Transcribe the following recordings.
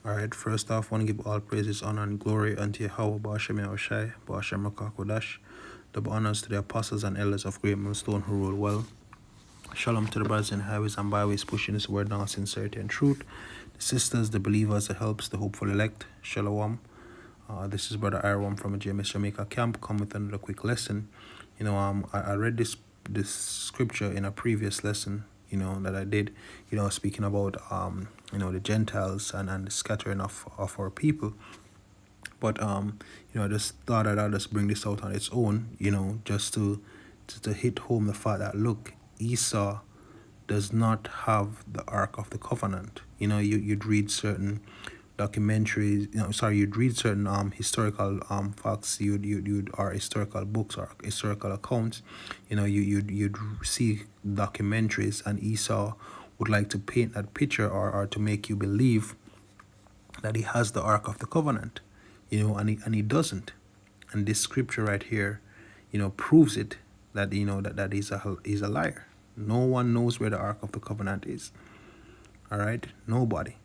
Alright, first off, I want to give all praises, honor, and glory unto Yahawashi, Yahawashi, double honors to the apostles and elders of Great Millstone who rule well. Shalom to the brothers in highways and byways pushing this word down sincerity and truth. The sisters, the believers, the helps, the hopeful elect. Shalom. This is Brother Iron from a JMS Jamaica camp. Come with another quick lesson. I read this scripture in a previous lesson, that I did, speaking about, the Gentiles and the scattering of our people. But, I just thought that I'll just bring this out on its own, just to hit home the fact that, look, Esau does not have the Ark of the Covenant. You'd read certain documentaries, you'd read certain historical facts, you'd or historical books or historical accounts, you'd see documentaries, and Esau would like to paint that picture or to make you believe that he has the Ark of the Covenant, and he doesn't. And this scripture right here, proves it, that that he's a liar. No one knows where the Ark of the Covenant is. All right, nobody.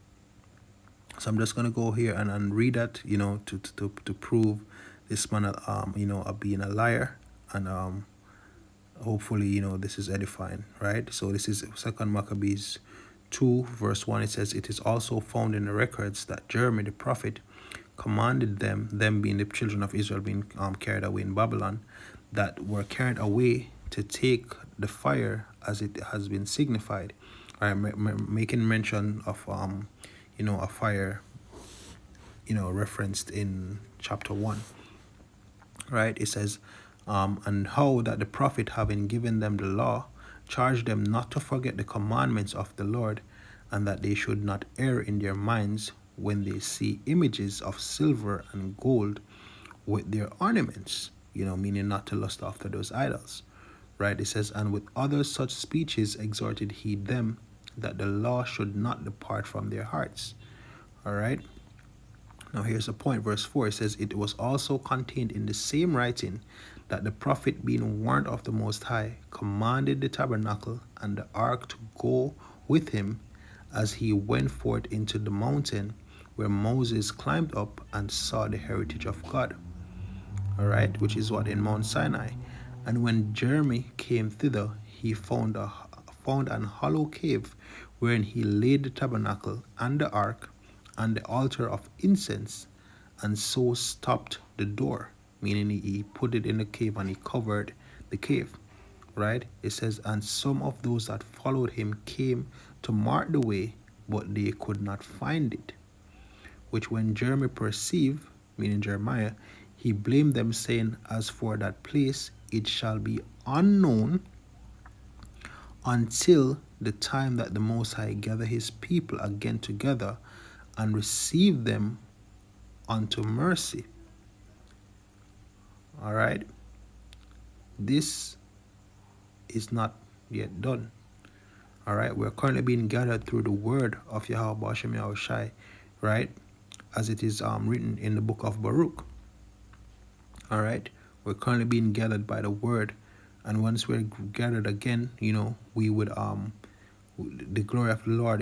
So I'm just gonna go here and read that, to prove this man, of being a liar, and hopefully, this is edifying, right? So this is 2 Maccabees 2 verse 1. It says, "It is also found in the records that Jeremy the prophet commanded them being the children of Israel being carried away in Babylon, that were carried away to take the fire as it has been signified." All right, making mention of a fire, referenced in chapter 1. Right, it says, "And how that the prophet, having given them the law, charged them not to forget the commandments of the Lord, and that they should not err in their minds when they see images of silver and gold with their ornaments," meaning not to lust after those idols. Right, it says, "And with other such speeches exhorted he them that the law should not depart from their hearts." All right. Now here's the point. Verse 4, it says, "It was also contained in the same writing that the prophet, being warned of the Most High, commanded the tabernacle and the ark to go with him as he went forth into the mountain where Moses climbed up and saw the heritage of God." All right, which is what, in Mount Sinai. "And when Jeremy came thither, he found an hollow cave, wherein he laid the tabernacle and the ark and the altar of incense, and so stopped the door," meaning he put it in the cave and he covered the cave. Right, it says, "And some of those that followed him came to mark the way, but they could not find it. Which when Jeremy perceived," meaning Jeremiah, "he blamed them, saying, As for that place, it shall be unknown until the time that the Most High gather his people again together and receive them unto mercy." All right, this is not yet done. All right, we're currently being gathered through the word of Yahawashi, right, as it is written in the book of Baruch. All right, we're currently being gathered by the word, and once we're gathered again, we would the glory of the Lord,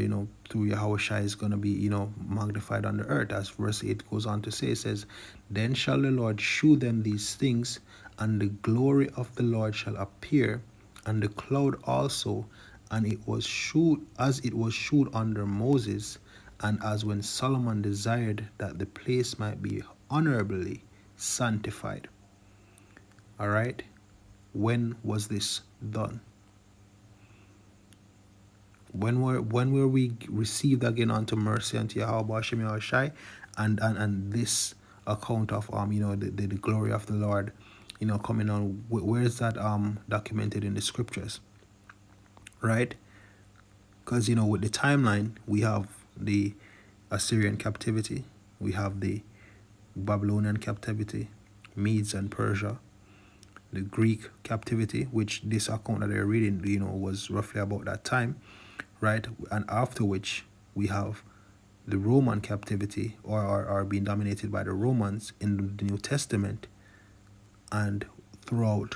through Yahawashi is going to be, magnified on the earth. As verse 8 goes on to say, it says, "Then shall the Lord shew them these things, and the glory of the Lord shall appear, and the cloud also, and it was shewed as it was shewed under Moses, and as when Solomon desired that the place might be honorably sanctified." All right, when was this done? When were we received again unto mercy unto Yahawashi, and this account of the glory of the Lord, coming on? Where is that documented in the scriptures? Right, because with the timeline, we have the Assyrian captivity, we have the Babylonian captivity, Medes and Persia, the Greek captivity, which this account that they're reading, was roughly about that time. Right, and after which we have the Roman captivity, or being dominated by the Romans in the New Testament, and throughout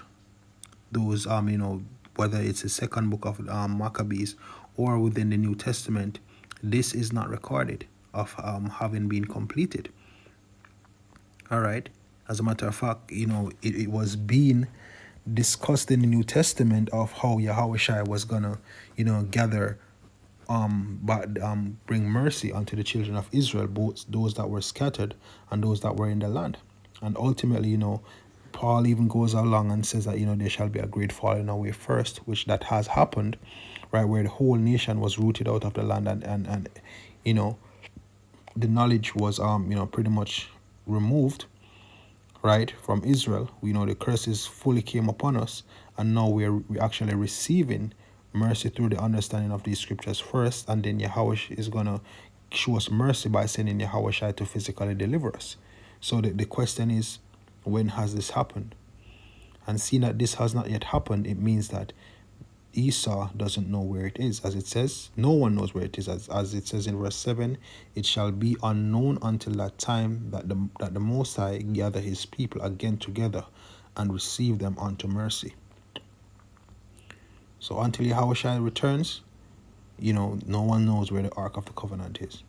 those whether it's the second book of Maccabees or within the New Testament, this is not recorded of having been completed. All right. As a matter of fact, it was being discussed in the New Testament of how Yahawashi was gonna, gather, but bring mercy unto the children of Israel, both those that were scattered and those that were in the land. And ultimately, Paul even goes along and says that, there shall be a great falling away first, which that has happened, right, where the whole nation was rooted out of the land, and the knowledge was pretty much removed, right, from Israel. We know the curses fully came upon us, and now we actually receiving mercy through the understanding of these scriptures first, and then Yahweh is gonna show us mercy by sending Yahawashi to physically deliver us. So the question is, when has this happened? And seeing that this has not yet happened, it means that Esau doesn't know where it is. As it says, no one knows where it is. As it says in verse 7, it shall be unknown until that time that the Most High gather his people again together and receive them unto mercy. So until Yahawashi returns, no one knows where the Ark of the Covenant is.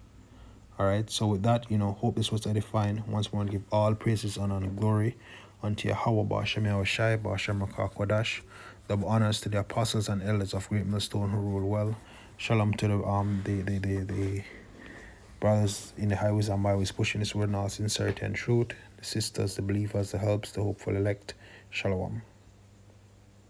All right. So with that, hope this was edifying. Once more, give all praises, honor, and glory unto Yahweh Ba'ashem Yahawashi, Ba'ashem Kodash. Double honors to the apostles and elders of Great Millstone who rule well. Shalom to the brothers in the highways and byways pushing this word in all sincerity and truth. The sisters, the believers, the helps, the hopeful elect. Shalom.